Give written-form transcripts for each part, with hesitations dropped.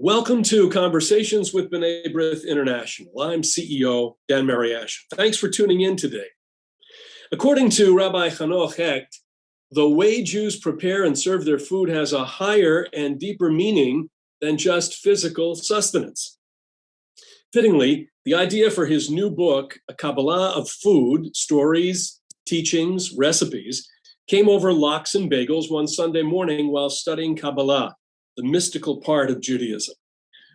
Welcome to Conversations with B'nai B'rith International. I'm CEO Dan Mariash. Thanks for tuning in today. According to Rabbi Hanoch Hecht, the way Jews prepare and serve their food has a higher and deeper meaning than just physical sustenance. Fittingly, the idea for his new book, A Kabbalah of Food, Stories, Teachings, Recipes, came over lox and bagels one Sunday morning while studying Kabbalah, the mystical part of Judaism.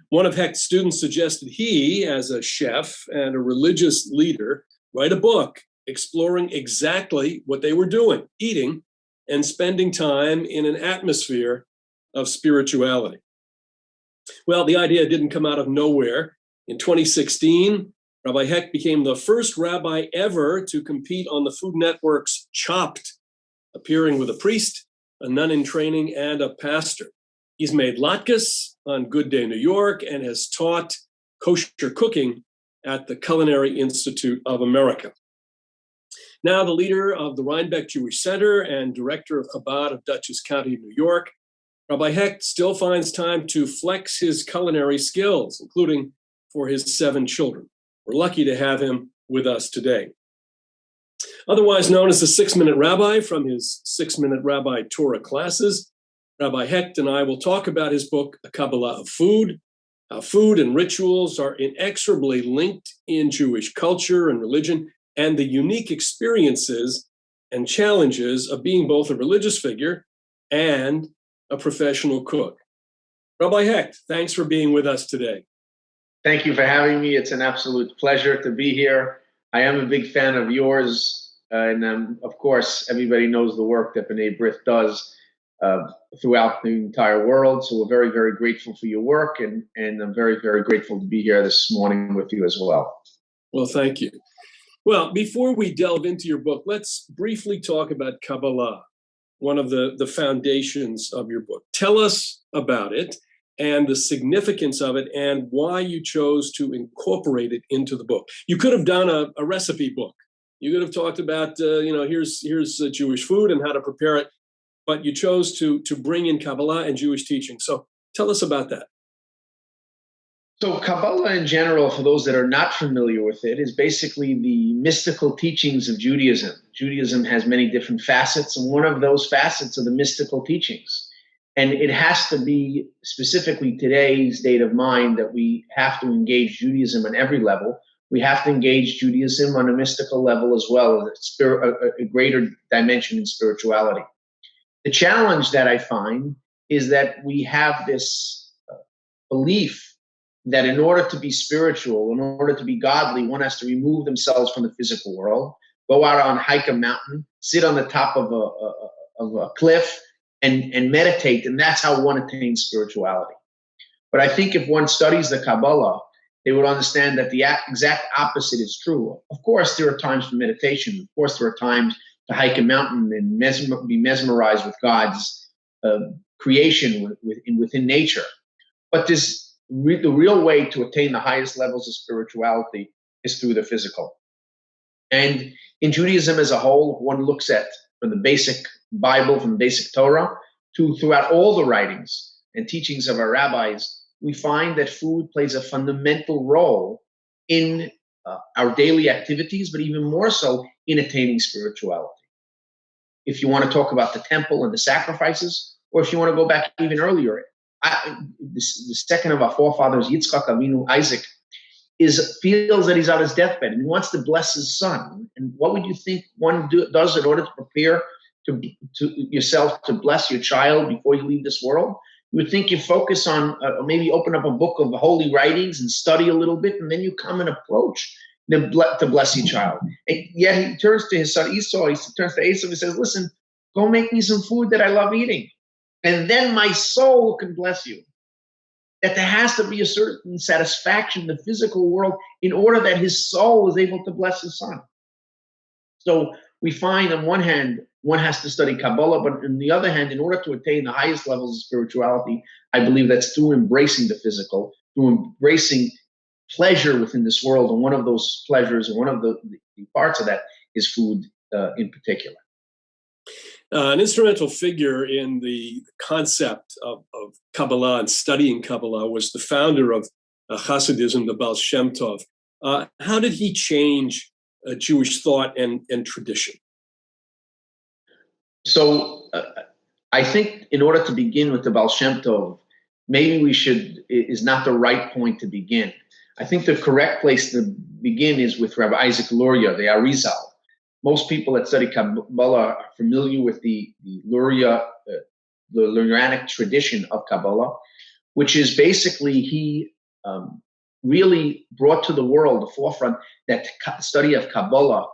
One of Hecht's students suggested he, as a chef and a religious leader, write a book exploring exactly what they were doing, eating and spending time in an atmosphere of spirituality. Well, the idea didn't come out of nowhere. In 2016, Rabbi Hecht became the first rabbi ever to compete on the Food Network's Chopped, appearing with a priest, a nun in training, and a pastor. He's made latkes on Good Day New York and has taught kosher cooking at the Culinary Institute of America. Now the leader of the Rhinebeck Jewish Center and director of Chabad of Dutchess County, New York, Rabbi Hecht still finds time to flex his culinary skills, including for his 7 children. We're lucky to have him with us today. Otherwise known as the 6-Minute Rabbi from his 6-Minute Rabbi Torah classes, Rabbi Hecht and I will talk about his book, A Kabbalah of Food, how food and rituals are inexorably linked in Jewish culture and religion, and the unique experiences and challenges of being both a religious figure and a professional cook. Rabbi Hecht, thanks for being with us today. Thank you for having me. It's an absolute pleasure to be here. I am a big fan of yours, and of course, everybody knows the work that B'nai B'rith does throughout the entire world. So we're very, very grateful for your work, and I'm very, very grateful to be here this morning with you as well. Well, thank you. Well, before we delve into your book, let's briefly talk about Kabbalah, one of the foundations of your book. Tell us about it and the significance of it and why you chose to incorporate it into the book. You could have done a recipe book. You could have talked about, here's Jewish food and how to prepare it. But you chose to bring in Kabbalah and Jewish teaching. So tell us about that. So Kabbalah in general, for those that are not familiar with it, is basically the mystical teachings of Judaism. Judaism has many different facets, and one of those facets are the mystical teachings. And it has to be specifically today's state of mind that we have to engage Judaism on every level. We have to engage Judaism on a mystical level as well, a greater dimension in spirituality. The challenge that I find is that we have this belief that in order to be spiritual, in order to be godly, one has to remove themselves from the physical world, go out on hike a mountain, sit on the top of a cliff, and meditate, and that's how one attains spirituality. But I think if one studies the Kabbalah, they would understand that the exact opposite is true. Of course, there are times for meditation. Of course, there are times to hike a mountain and be mesmerized with God's creation within nature. But the real way to attain the highest levels of spirituality is through the physical. And in Judaism as a whole, one looks at from the basic Bible, from the basic Torah, to throughout all the writings and teachings of our rabbis, we find that food plays a fundamental role in our daily activities, but even more so in attaining spirituality. If you want to talk about the temple and the sacrifices, or if you want to go back even earlier, the second of our forefathers, Yitzchak Avinu, Isaac, feels that he's on his deathbed and he wants to bless his son. And what would you think one does in order to prepare to yourself to bless your child before you leave this world? You would think you focus on maybe open up a book of the holy writings and study a little bit, and then you come and approach to bless your child. And yet he turns to his son Esau, he turns to Esau and says, listen, go make me some food that I love eating, and then my soul can bless you. That there has to be a certain satisfaction in the physical world in order that his soul is able to bless his son. So we find on one hand, one has to study Kabbalah, but on the other hand, in order to attain the highest levels of spirituality, I believe that's through embracing the physical, through embracing pleasure within this world. And one of those pleasures, and one of the parts of that is food in particular. An instrumental figure in the concept of Kabbalah and studying Kabbalah was the founder of Hasidism, the Balchemtov. How did he change Jewish thought and tradition? So I think in order to begin with the Balchemtov, maybe is not the right point to begin. I think the correct place to begin is with Rabbi Isaac Luria, the Arizal. Most people that study Kabbalah are familiar with the Luria, the Lurianic tradition of Kabbalah, which is basically he really brought to the world the forefront that study of Kabbalah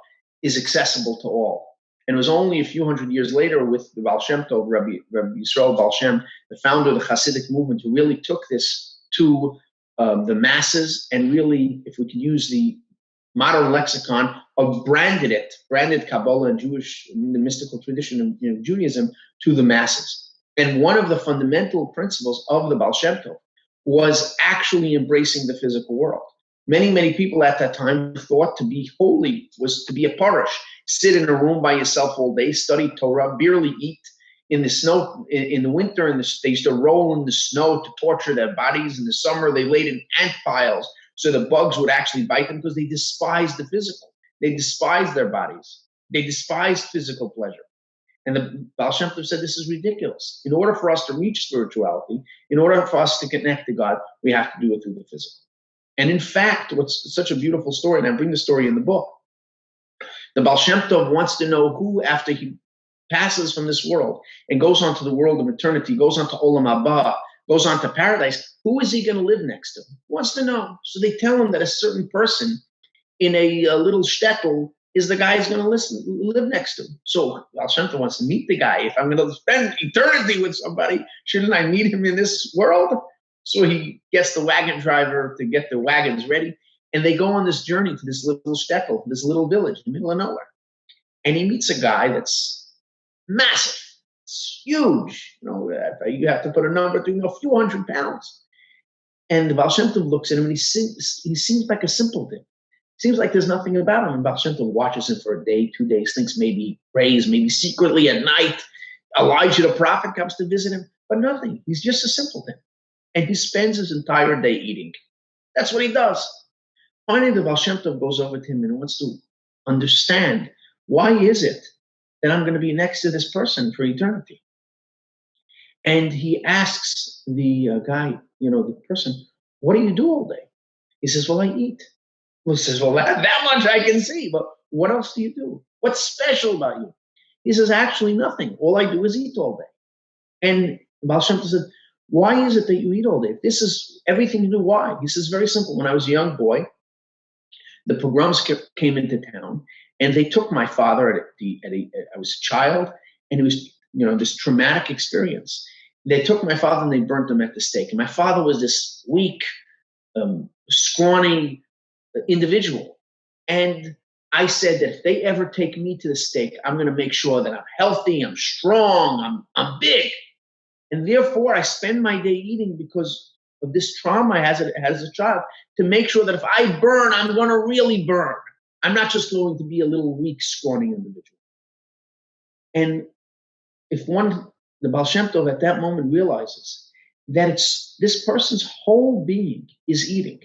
is accessible to all. And it was only a few hundred years later with the Baal Shem Tov, Rabbi Yisrael Baal Shem, the founder of the Hasidic movement, who really took this to the masses and really, if we can use the modern lexicon, branded Kabbalah and the mystical tradition of Judaism to the masses. And one of the fundamental principles of the Baal Shem Tov was actually embracing the physical world. Many, many people at that time thought to be holy was to be a parish, sit in a room by yourself all day, study Torah, barely eat in the snow. In the winter, they used to roll in the snow to torture their bodies. In the summer, they laid in ant piles so the bugs would actually bite them because they despised the physical. They despised their bodies. They despised physical pleasure. And the Baal Shem Tov said, this is ridiculous. In order for us to reach spirituality, in order for us to connect to God, we have to do it through the physical. And in fact, what's such a beautiful story, and I bring the story in the book, the Baal Shem Tov wants to know who, after he passes from this world and goes on to the world of eternity, goes on to Olam Haba, goes on to paradise, who is he going to live next to? He wants to know. So they tell him that a certain person in a little shtetl is the guy he's going to live next to. So Baal Shem Tov wants to meet the guy. If I'm going to spend eternity with somebody, shouldn't I meet him in this world? So he gets the wagon driver to get the wagons ready, and they go on this journey to this little shtetl, this little village in the middle of nowhere. And he meets a guy that's massive. It's huge. You have to put a number to a few hundred pounds. And the Baal Shem Tov looks at him, and he seems like a simpleton. Seems like there's nothing about him. And Baal Shem Tov watches him for a day, 2 days, thinks maybe he prays, maybe secretly at night. Elijah the prophet comes to visit him, but nothing. He's just a simpleton. And he spends his entire day eating. That's what he does. Finally, the Baal Shem Tov goes over to him and wants to understand, why is it that I'm going to be next to this person for eternity? And he asks the guy, the person, what do you do all day? He says, well, I eat. Well, he says, well, that much I can see, but what else do you do? What's special about you? He says, actually nothing. All I do is eat all day. And Baal Shem Tov said, why is it that you eat all day? This is everything you do. Why? He says, very simple. When I was a young boy, the pogroms came into town, and they took my father I was a child, and it was, this traumatic experience. They took my father and they burnt him at the stake. And my father was this weak, scrawny individual. And I said that if they ever take me to the stake, I'm going to make sure that I'm healthy, I'm strong, I'm big. And therefore, I spend my day eating because of this trauma I had as a child, to make sure that if I burn, I'm going to really burn. I'm not just going to be a little weak, scrawny individual. And if the Baal Shem Tov at that moment realizes that this person's whole being is eating,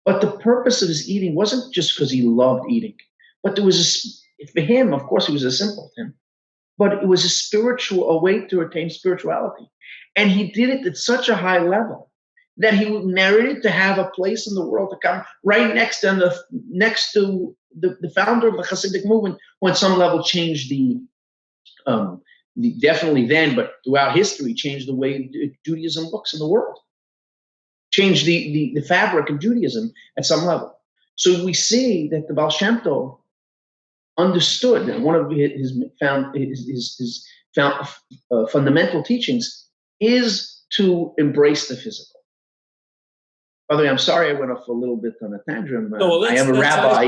but the purpose of his eating wasn't just because he loved eating, but there was for him, of course, he was a simpleton, but it was a way to attain spirituality. And he did it at such a high level that he merited to have a place in the world to come right next to the founder of the Hasidic movement, who on some level changed definitely then, but throughout history, changed the way Judaism looks in the world. Changed the fabric of Judaism at some level. So we see that the Baal Shem Tov understood that one of his fundamental teachings is to embrace the physical. By the way, I'm sorry I went off a little bit on a tangent. I am a rabbi.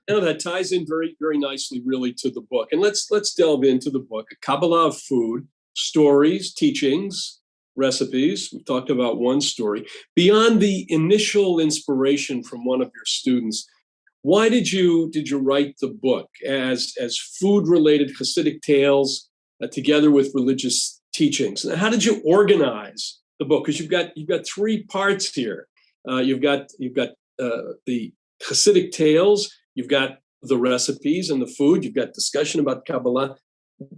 That ties in very, very nicely, really, to the book. And let's delve into the book. A Kabbalah of Food, stories, teachings, recipes. We talked about one story. Beyond the initial inspiration from one of your students, why did you write the book as food-related Hasidic tales together with religious teachings. And how did you organize the book? Because you've got three parts here. You've got the Hasidic tales, you've got the recipes and the food, you've got discussion about Kabbalah.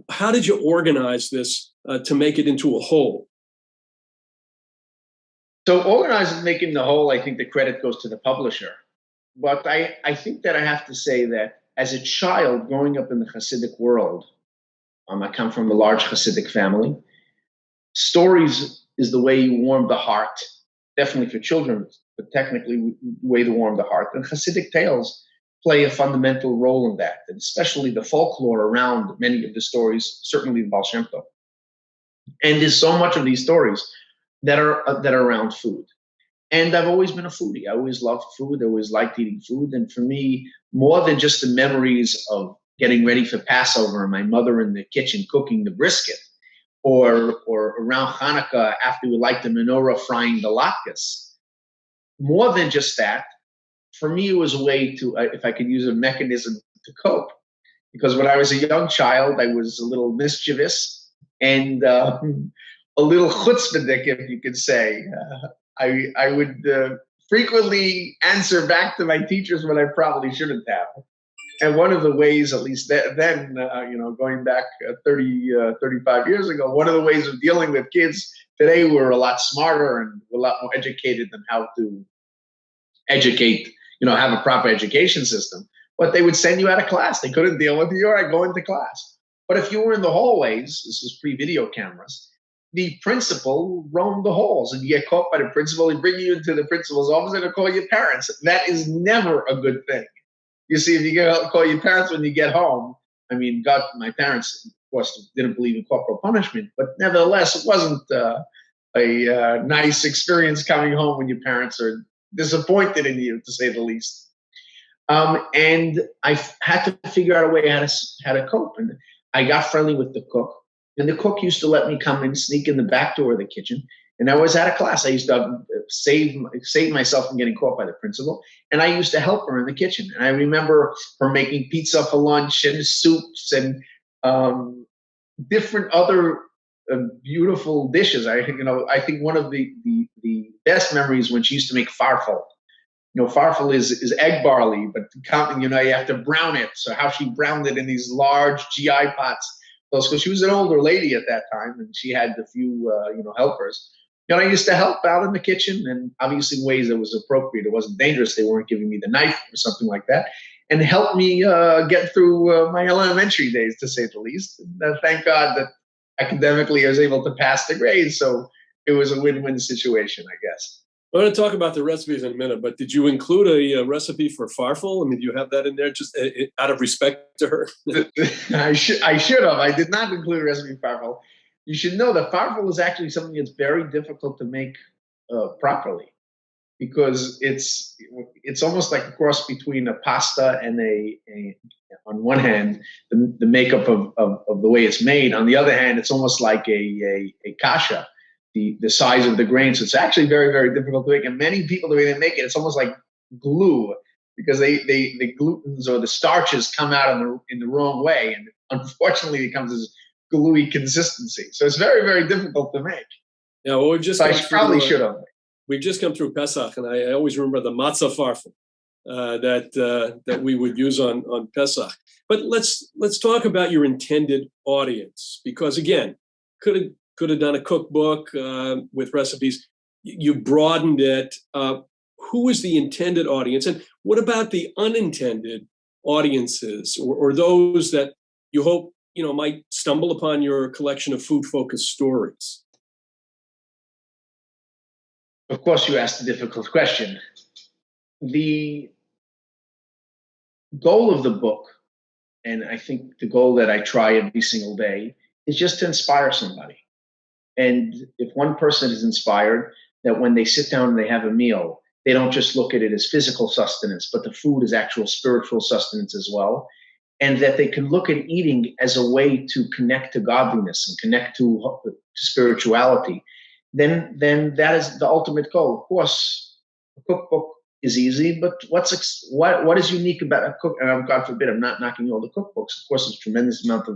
How did you organize this to make it into a whole? So organizing, making the whole, I think the credit goes to the publisher. But I think that I have to say that as a child growing up in the Hasidic world, I come from a large Hasidic family. Stories is the way you warm the heart, definitely for children, but technically the way to warm the heart. And Hasidic tales play a fundamental role in that, and especially the folklore around many of the stories, certainly the Balchemtov. And there's so much of these stories that are around food. And I've always been a foodie. I always loved food. I always liked eating food. And for me, more than just the memories of getting ready for Passover and my mother in the kitchen cooking the brisket, or around Hanukkah after we light the menorah frying the latkes, more than just that, for me, it was a way to, if I could use a mechanism to cope. Because when I was a young child, I was a little mischievous and a little chutzpahdik, if you could say. I would frequently answer back to my teachers when I probably shouldn't have. And one of the ways, at least then, going back 35 years ago, one of the ways of dealing with kids today, we're a lot smarter and a lot more educated than how to educate, have a proper education system. But they would send you out of class. They couldn't deal with you. All right, go into class. But if you were in the hallways, this was pre-video cameras, the principal roamed the halls, and you get caught by the principal. He'd bring you into the principal's office and he'd call your parents. That is never a good thing. You see, if you call your parents when you get home, my parents, of course, didn't believe in corporal punishment, but nevertheless, it wasn't a nice experience coming home when your parents are disappointed in you, to say the least. And I had to figure out a way how to cope. And I got friendly with the cook. And the cook used to let me come and sneak in the back door of the kitchen. And I was out of class. I used to save myself from getting caught by the principal. And I used to help her in the kitchen. And I remember her making pizza for lunch and soups and different other beautiful dishes. I think one of the best memories when she used to make farfel. Farfel is egg barley, but you have to brown it. So how she browned it in these large GI pots. Because she was an older lady at that time, and she had a few, helpers. I used to help out in the kitchen, and obviously in ways that was appropriate. It wasn't dangerous. They weren't giving me the knife or something like that, and helped me get through my elementary days, to say the least. And thank God that academically I was able to pass the grades, so it was a win-win situation, I guess. I'm going to talk about the recipes in a minute, but did you include a recipe for farfel? Do you have that in there just out of respect to her? I should have. I did not include a recipe for farfel. You should know that farfel is actually something that's very difficult to make properly, because it's almost like a cross between a pasta and on one hand, the makeup of the way it's made. On the other hand, it's almost like a kasha. The size of the grain. So it's actually very, very difficult to make. And many people, the way they make it, it's almost like glue, because the glutens or the starches come out in the wrong way. And unfortunately, it comes as gluey consistency. So it's very, very difficult to make. Yeah, well, we've just should have. We've just come through Pesach, and I always remember the matzah farfel that we would use on Pesach. But let's talk about your intended audience, because again, could have done a cookbook with recipes. You broadened it. Who is the intended audience? And what about the unintended audiences, or those that you hope, might stumble upon your collection of food-focused stories? Of course, you asked a difficult question. The goal of the book, and I think the goal that I try every single day, is just to inspire somebody. And if one person is inspired, that when they sit down and they have a meal, they don't just look at it as physical sustenance, but the food is actual spiritual sustenance as well. And that they can look at eating as a way to connect to godliness and connect to spirituality, then that is the ultimate goal. Of course, a cookbook is easy, but what is unique about a cook? And God forbid, I'm not knocking all the cookbooks. Of course, there's a tremendous amount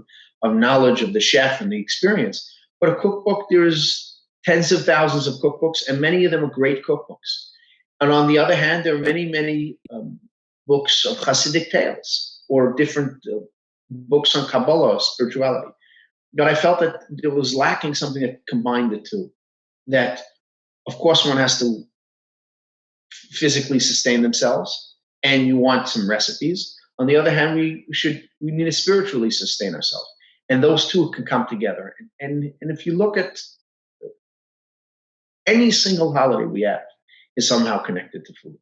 of knowledge of the chef and the experience. But a cookbook, there's tens of thousands of cookbooks, and many of them are great cookbooks. And on the other hand, there are many books of Hasidic tales or different books on Kabbalah, spirituality. But I felt that there was lacking something that combined the two. That, of course, one has to physically sustain themselves, and you want some recipes. On the other hand, we need to spiritually sustain ourselves, and those two can come together. And if you look at any single holiday we have, is somehow connected to food.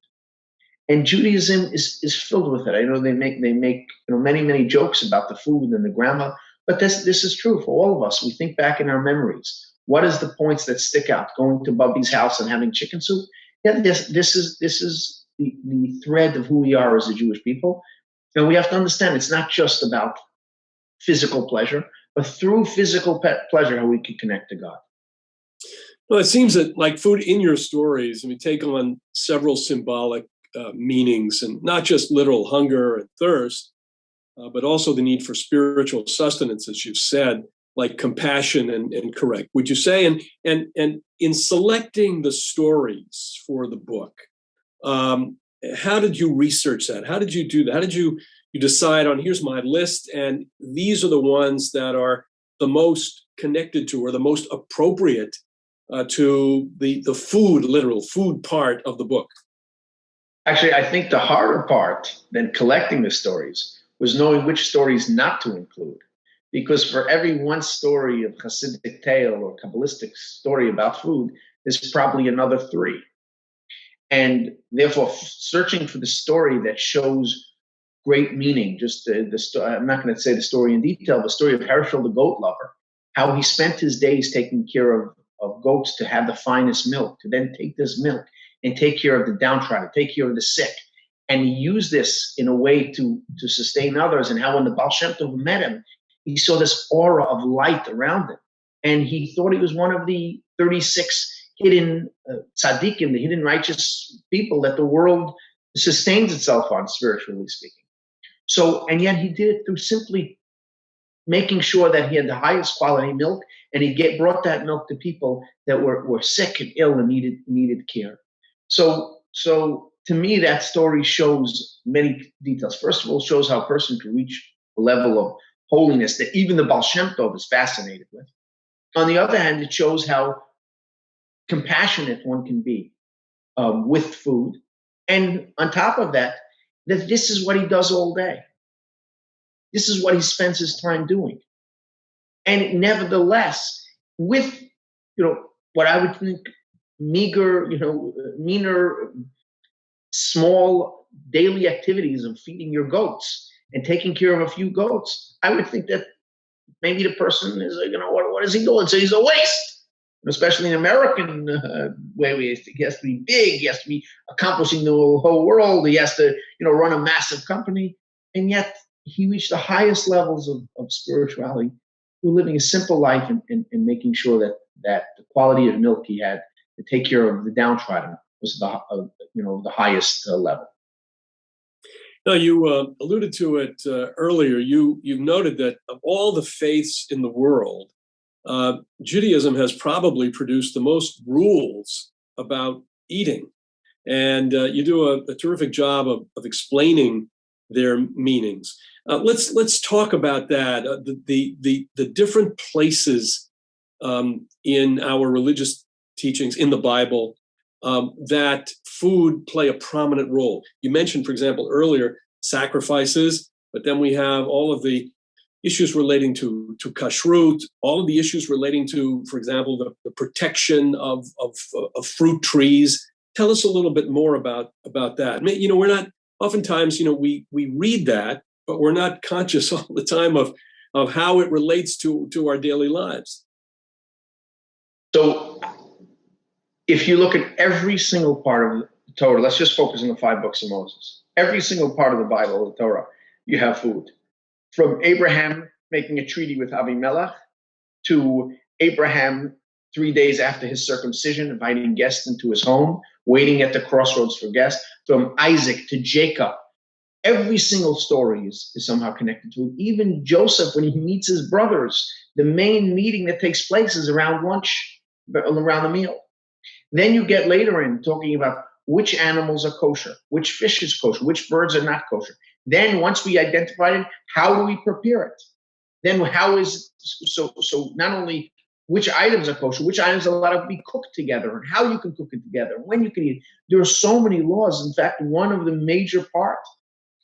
And Judaism is filled with it. I know they make many jokes about the food and the grandma, but this is true for all of us. We think back in our memories. What is the points that stick out? Going to Bubby's house and having chicken soup. Yeah, this is the thread of who we are as a Jewish people. And we have to understand it's not just about physical pleasure, but through physical pleasure, how we can connect to God. Well, it seems that like food in your stories, take on several symbolic meanings, and not just literal hunger and thirst, but also the need for spiritual sustenance, as you've said, like compassion and correct. Would you say, and in selecting the stories for the book, how did you research that? How did you do that? How did you decide on, here's my list, and these are the ones that are the most connected to or the most appropriate to the food, literal food part of the book? Actually, I think the harder part than collecting the stories was knowing which stories not to include. Because for every one story of Hasidic tale or Kabbalistic story about food, there's probably another three. And therefore, searching for the story that shows great meaning, just I'm not going to say the story in detail, the story of Herschel, the goat lover, how he spent his days taking care of goats to have the finest milk, to then take this milk and take care of the downtrodden, take care of the sick. And he used this in a way to sustain others. And how when the Balchemtov met him, he saw this aura of light around him. And he thought he was one of the 36 hidden tzaddikim, the hidden righteous people that the world sustains itself on, spiritually speaking. So, and yet he did it through simply making sure that he had the highest quality milk, and he brought that milk to people that were sick and ill and needed care. So to me, that story shows many details. First of all, it shows how a person can reach a level of holiness that even the Balchemtov is fascinated with. On the other hand, it shows how compassionate one can be with food. And on top of that, that this is what he does all day. This is what he spends his time doing. And nevertheless, with, what I would think meager, meaner, small daily activities of feeding your goats and taking care of a few goats, I would think that maybe the person is, what is he doing? So he's a waste. Especially in American way, he has to be big, he has to be accomplishing the whole world, he has to, run a massive company. And yet he reached the highest levels of spirituality through living a simple life and making sure that the quality of milk he had to take care of the downtrodden was the highest level. Now, you alluded to it earlier. You've noted that of all the faiths in the world, Judaism has probably produced the most rules about eating. And you do a terrific job of explaining their meanings. Let's talk about that. The different places in our religious teachings in the Bible that food play a prominent role. You mentioned, for example, earlier sacrifices, but then we have all of the issues relating to kashrut, all of the issues relating to, for example, the protection of fruit trees. Tell us a little bit more about that. We're not, oftentimes, we read that, but we're not conscious all the time of how it relates to our daily lives. So if you look at every single part of the Torah, let's just focus on the 5 books of Moses. Every single part of the Bible, the Torah, you have food. From Abraham making a treaty with Abimelech to Abraham 3 days after his circumcision, inviting guests into his home, waiting at the crossroads for guests, from Isaac to Jacob. Every single story is somehow connected to it. Even Joseph, when he meets his brothers, the main meeting that takes place is around lunch, around the meal. Then you get later in talking about which animals are kosher, which fish is kosher, which birds are not kosher. Then once we identified it, how do we prepare it? Then so not only which items are kosher, which items are allowed to be cooked together, and how you can cook it together, and when you can eat it. There are so many laws. In fact, one of the major parts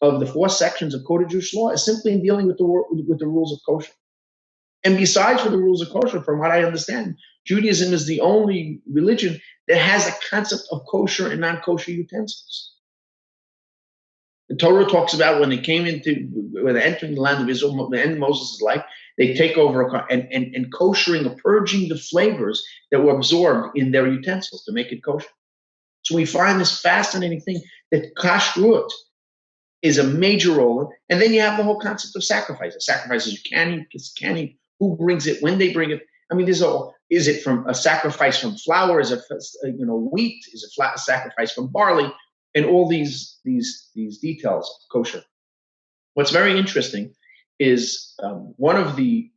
of the 4 sections of Code of Jewish Law is simply in dealing with the rules of kosher. And besides for the rules of kosher, from what I understand, Judaism is the only religion that has a concept of kosher and non-kosher utensils. The Torah talks about when they're entering the land of Israel, the end of Moses' life, they take over and koshering or purging the flavors that were absorbed in their utensils to make it kosher. So we find this fascinating thing that kashrut is a major role. And then you have the whole concept of sacrifices. Sacrifices you can eat, who brings it, when they bring it. I mean, is it from a sacrifice from flour? Is it wheat? Is it a sacrifice from barley? And all these details of kosher. What's very interesting is one of the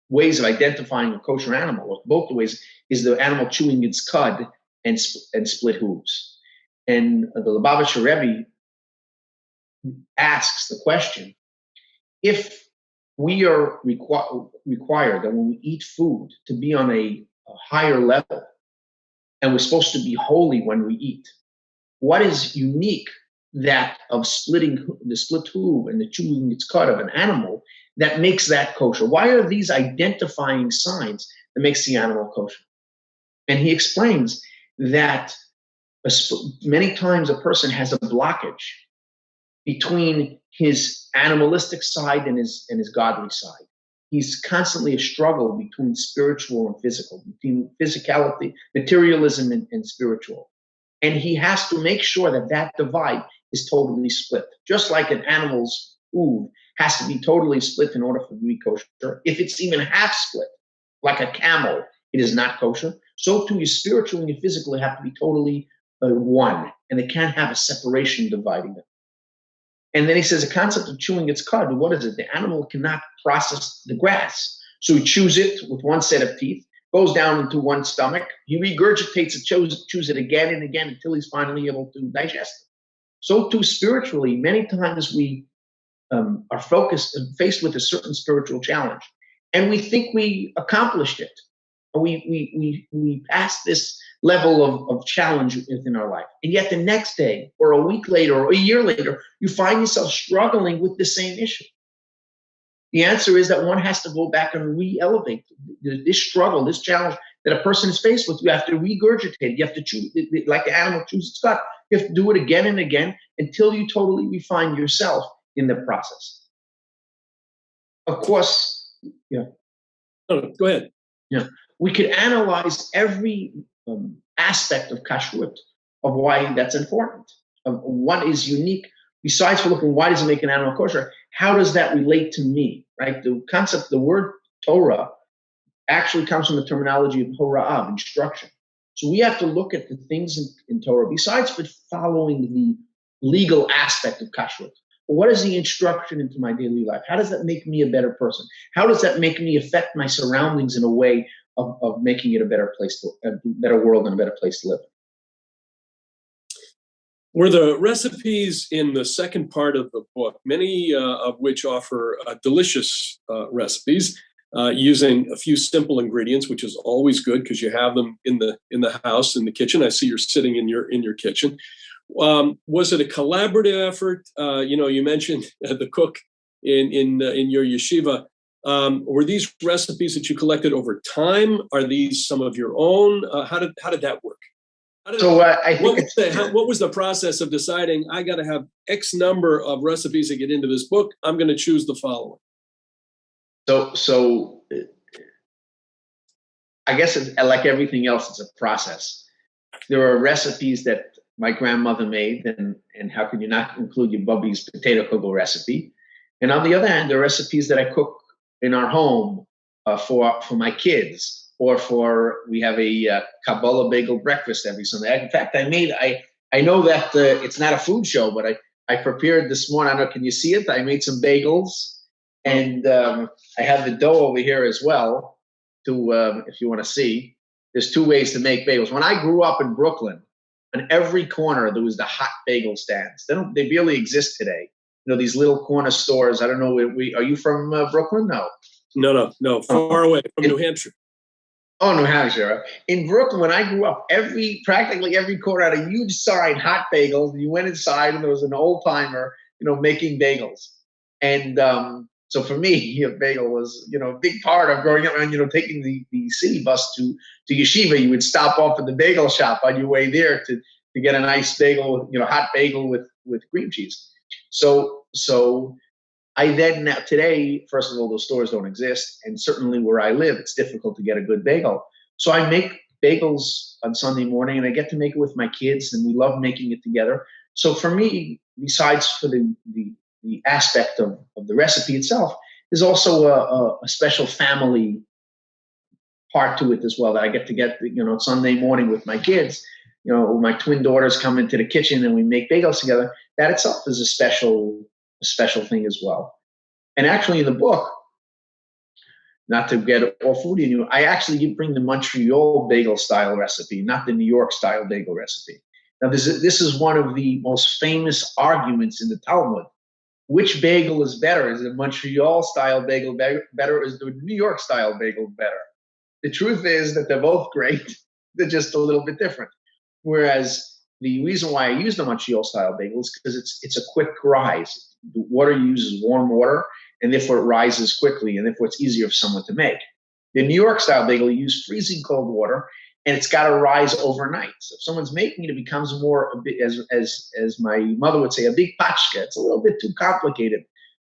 ways of identifying a kosher animal, or both the ways, is the animal chewing its cud and split hooves. And the Lubavitcher Rebbe asks the question: if we are required that when we eat food to be on a higher level, and we're supposed to be holy when we eat, what is unique that of splitting the split hoof and the chewing its cud of an animal that makes that kosher? Why are these identifying signs that makes the animal kosher? And he explains that many times a person has a blockage between his animalistic side and his godly side. He's constantly a struggle between spiritual and physical, between physicality, materialism, and spiritual. And he has to make sure that divide is totally split. Just like an animal's hoof has to be totally split in order for it to be kosher. If it's even half split, like a camel, it is not kosher. So too, your spiritual and your physical have to be totally one, and they can't have a separation dividing them. And then he says the concept of chewing its cud. What is it? The animal cannot process the grass. So he chews it with one set of teeth, goes down into one stomach. He regurgitates it, chews it again and again until he's finally able to digest it. So too spiritually, many times we are faced with a certain spiritual challenge, and we think we accomplished it. We passed this level of challenge within our life. And yet the next day, or a week later, or a year later, you find yourself struggling with the same issue. The answer is that one has to go back and re-elevate this struggle, this challenge that a person is faced with. You have to regurgitate it. You have to chew, like the animal chews its cud. You have to do it again and again until you totally refine yourself in the process. Of course, yeah. Oh, go ahead. Yeah. We could analyze every aspect of kashrut, of why that's important, of what is unique. Besides for looking, why does it make an animal kosher? How does that relate to me, right? The concept, the word Torah actually comes from the terminology of hora'ah, instruction. So we have to look at the things in Torah, besides for following the legal aspect of kashrut. What is the instruction into my daily life? How does that make me a better person? How does that make me affect my surroundings in a way of making it a better place, a better world and a better place to live? Were the recipes in the second part of the book, many of which offer delicious recipes using a few simple ingredients, which is always good because you have them in the house, in the kitchen. I see you're sitting in your kitchen. Was it a collaborative effort? You mentioned the cook in your yeshiva. Were these recipes that you collected over time? Are these some of your own? How did that work? I think what was the process of deciding I got to have X number of recipes to get into this book? I'm going to choose the following. So I guess it's, like everything else, it's a process. There are recipes that my grandmother made, and how can you not include your Bubby's potato kugel recipe? And on the other hand, there are recipes that I cook in our home for my kids, or we have a Kabbalah bagel breakfast every Sunday. In fact, I know that it's not a food show, but I prepared this morning. I don't know, can you see it? I made some bagels, and I have the dough over here as well. If you want to see, there's two ways to make bagels. When I grew up in Brooklyn, on every corner there was the hot bagel stands. They barely exist today. These little corner stores. I don't know. Are you from Brooklyn? No. No. Far away from New Hampshire. Oh, New Hampshire. In Brooklyn, when I grew up, practically every corner had a huge sign, hot bagels. You went inside and there was an old timer, making bagels. And so for me, a bagel was, a big part of growing up. And, taking the city bus to yeshiva, you would stop off at the bagel shop on your way there to get a nice bagel, hot bagel with cream cheese. So now today, first of all, those stores don't exist. And certainly where I live, it's difficult to get a good bagel. So I make bagels on Sunday morning, and I get to make it with my kids, and we love making it together. So for me, besides for the aspect of the recipe itself, there's also a special family part to it as well, that I get Sunday morning with my kids. My twin daughters come into the kitchen and we make bagels together. That itself is a special thing as well. And actually in the book, not to get all foodie, I actually bring the Montreal bagel style recipe, not the New York style bagel recipe. Now this is one of the most famous arguments in the Talmud. Which bagel is better? Is the Montreal style bagel better, or is the New York style bagel better? The truth is that they're both great. They're just a little bit different. Whereas the reason why I use the Montreal style bagel is because it's a quick rise. The water uses warm water, and therefore it rises quickly, and therefore it's easier for someone to make. The New York style bagel, you use freezing cold water, and it's got to rise overnight. So if someone's making it, it becomes more a bit, as my mother would say, a big pachka. It's a little bit too complicated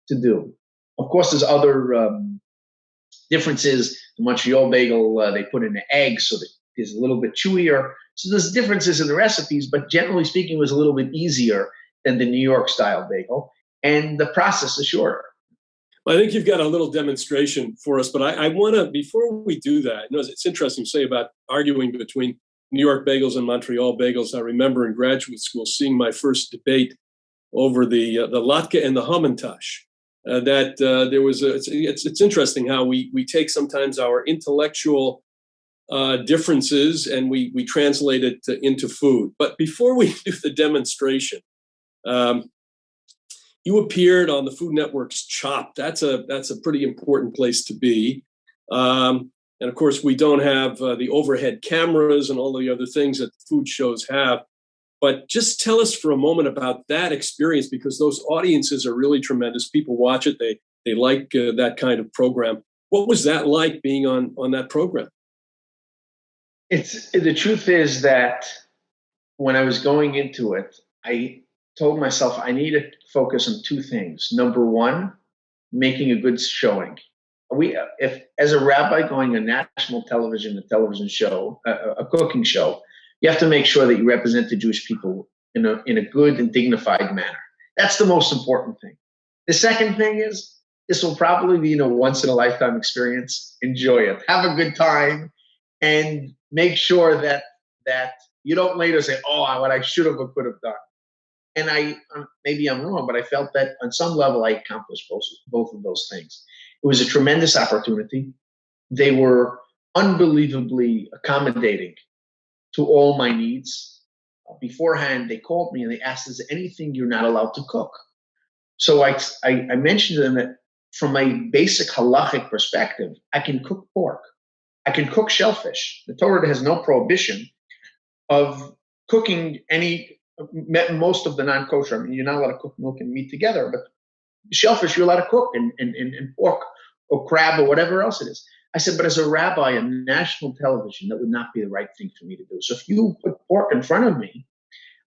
to do. Of course, there's other differences. The Montreal bagel, they put in an egg, so that it's a little bit chewier. So there's differences in the recipes, but generally speaking, it was a little bit easier than the New York style bagel, and the process is shorter. Well, I think you've got a little demonstration for us, but I want to, before we do that, it's interesting to say about arguing between New York bagels and Montreal bagels. I remember in graduate school seeing my first debate over the latke and the hamantash. There was it's interesting how we take sometimes our intellectual differences and we translate it into food. But before we do the demonstration, you appeared on the Food Network's Chopped. That's a pretty important place to be. And of course, we don't have the overhead cameras and all the other things that food shows have. But just tell us for a moment about that experience, because those audiences are really tremendous. People watch it. They like that kind of program. What was that like being on that program? The truth is that when I was going into it, I told myself I need to focus on two things. Number one, making a good showing. As a rabbi going on national television, a television show, a cooking show, you have to make sure that you represent the Jewish people in a good and dignified manner. That's the most important thing. The second thing is, this will probably be once in a lifetime experience. Enjoy it. Have a good time, and make sure that you don't later say, "Oh, what I should have or could have done." And maybe I'm wrong, but I felt that on some level I accomplished both of those things. It was a tremendous opportunity. They were unbelievably accommodating to all my needs. Beforehand, they called me and they asked, "Is there anything you're not allowed to cook?" So I mentioned to them that from a basic halachic perspective, I can cook pork. I can cook shellfish. The Torah has no prohibition of cooking most of the non-kosher. I mean, you're not allowed to cook milk and meat together, but shellfish you're allowed to cook, and pork or crab or whatever else it is. I said, but as a rabbi on national television, that would not be the right thing for me to do. So if you put pork in front of me,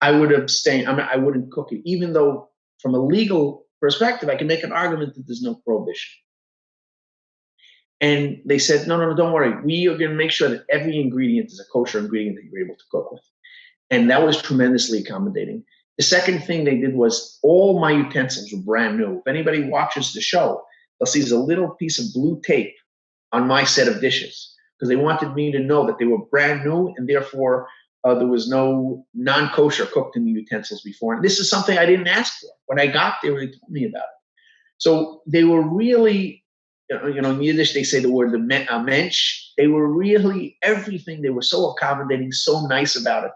I would abstain. I wouldn't cook it, even though from a legal perspective, I can make an argument that there's no prohibition. And they said, no, don't worry. We are going to make sure that every ingredient is a kosher ingredient that you're able to cook with. And that was tremendously accommodating. The second thing they did was all my utensils were brand new. If anybody watches the show, they'll see there's a little piece of blue tape on my set of dishes because they wanted me to know that they were brand new and therefore there was no non-kosher cooked in the utensils before. And this is something I didn't ask for. When I got there, they told me about it. So they were really, in Yiddish, they say the word mensch. They were really everything. They were so accommodating, so nice about it.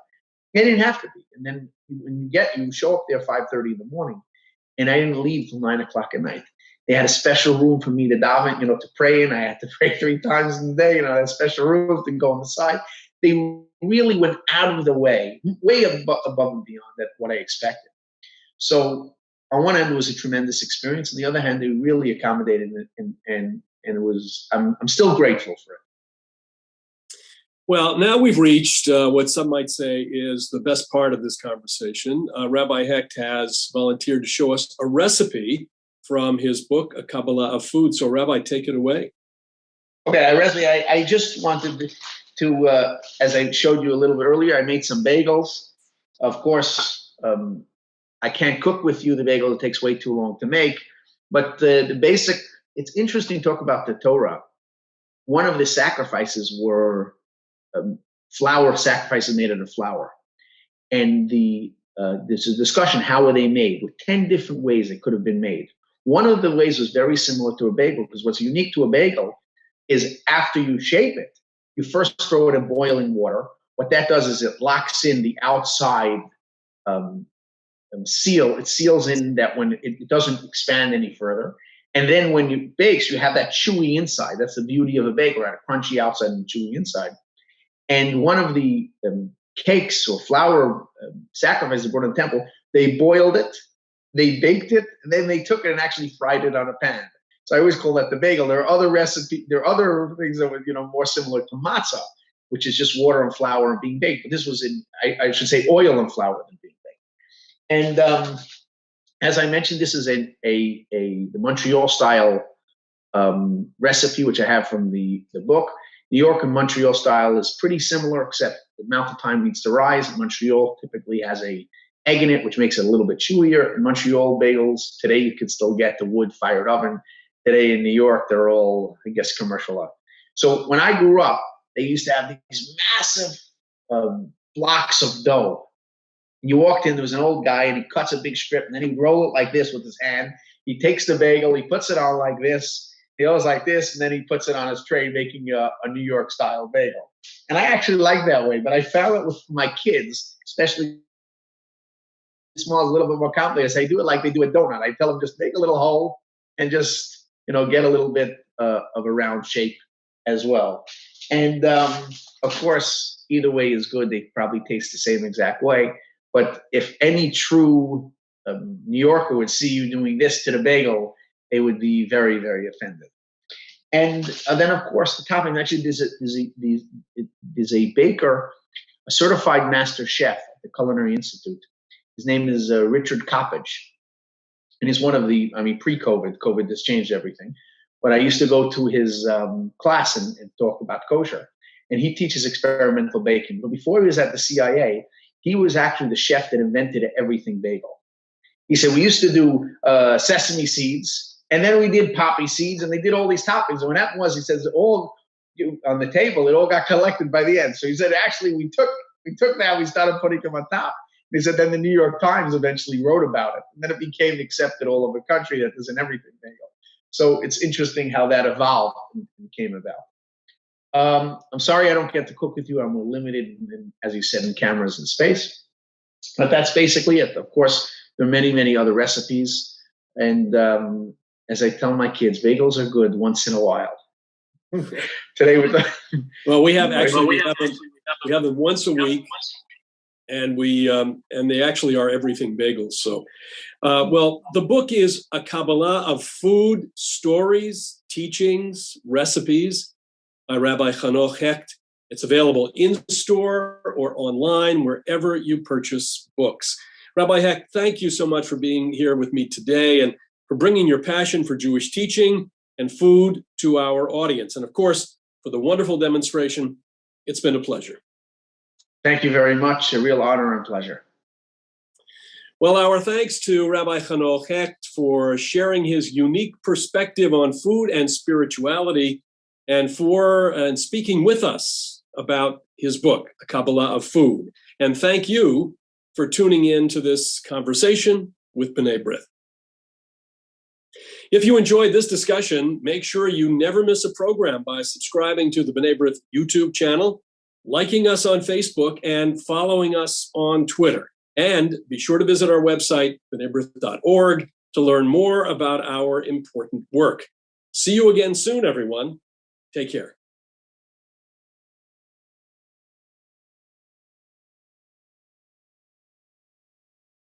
They didn't have to be. And then when you show up there 5:30 in the morning, and I didn't leave till 9 o'clock at night. They had a special room for me to daven, to pray in. I had to pray 3 times in the day, a special room to go on the side. They really went out of the way above and beyond what I expected. So on one end, it was a tremendous experience. On the other hand, they really accommodated it, and it was. I'm still grateful for it. Well, now we've reached what some might say is the best part of this conversation. Rabbi Hecht has volunteered to show us a recipe from his book, A Kabbalah of Food. So, Rabbi, take it away. Okay, recipe. I just wanted to, as I showed you a little bit earlier, I made some bagels. Of course, I can't cook with you the bagel. It takes way too long to make. But the basic, it's interesting to talk about the Torah. One of the sacrifices were flour sacrifices made out of flour. And there's a discussion, how were they made? With 10 different ways they could have been made. One of the ways was very similar to a bagel, because what's unique to a bagel is after you shape it, you first throw it in boiling water. What that does is it locks in the outside seal. It seals in that when it doesn't expand any further. And then when you bake, you have that chewy inside. That's the beauty of a bagel, right? A crunchy outside and chewy inside. And one of the cakes or flour sacrifices brought in the temple, they boiled it, they baked it, and then they took it and actually fried it on a pan. So I always call that the bagel. There are other recipes, there are other things that were, more similar to matzah, which is just water and flour and being baked. But this was I should say oil and flour and being baked. And as I mentioned, this is the Montreal style recipe, which I have from the book. New York and Montreal style is pretty similar, except the amount of time needs to rise. Montreal typically has a egg in it, which makes it a little bit chewier. In Montreal bagels, today you can still get the wood-fired oven. Today in New York, they're all, I guess, commercial oven. So when I grew up, they used to have these massive blocks of dough. You walked in, there was an old guy, and he cuts a big strip, and then he'd roll it like this with his hand. He takes the bagel, he puts it on like this. He goes like this, and then he puts it on his tray, making a New York style bagel. And I actually like that way, but I found it with my kids, especially small, a little bit more complicated. I do it like they do a donut. I tell them just make a little hole and just, get a little bit of a round shape as well. And of course, either way is good. They probably taste the same exact way. But if any true New Yorker would see you doing this to the bagel, they would be very, very offended. And then, of course, the topping, actually, there's a baker, a certified master chef at the Culinary Institute. His name is Richard Coppage. And he's one of pre-COVID, COVID has changed everything. But I used to go to his class and talk about kosher. And he teaches experimental baking. But before he was at the CIA, he was actually the chef that invented everything bagel. He said, we used to do sesame seeds, and then we did poppy seeds, and they did all these toppings. And what happened was, he says, all on the table, it all got collected by the end. So he said, actually, we took that, we started putting them on top. And he said, then the New York Times eventually wrote about it. And then it became accepted all over the country that there's an everything bagel. So it's interesting how that evolved and came about. I'm sorry I don't get to cook with you. I'm limited, as you said, in cameras and space. But that's basically it. Of course, there are many, many other recipes. And as I tell my kids, bagels are good once in a while. Today we have them once a week, and they actually are everything bagels. So, the book is A Kabbalah of Food, Stories, Teachings, Recipes by Rabbi Hanoch Hecht. It's available in store or online, wherever you purchase books. Rabbi Hecht, thank you so much for being here with me today and for bringing your passion for Jewish teaching and food to our audience. And of course, for the wonderful demonstration. It's been a pleasure. Thank you very much. A real honor and pleasure. Well, our thanks to Rabbi Hanoch Hecht for sharing his unique perspective on food and spirituality and for speaking with us about his book, A Kabbalah of Food. And thank you for tuning in to this conversation with B'nai B'rith. If you enjoyed this discussion, make sure you never miss a program by subscribing to the B'nai B'rith YouTube channel, liking us on Facebook, and following us on Twitter. And be sure to visit our website, bnaibrith.org, to learn more about our important work. See you again soon, everyone. Take care.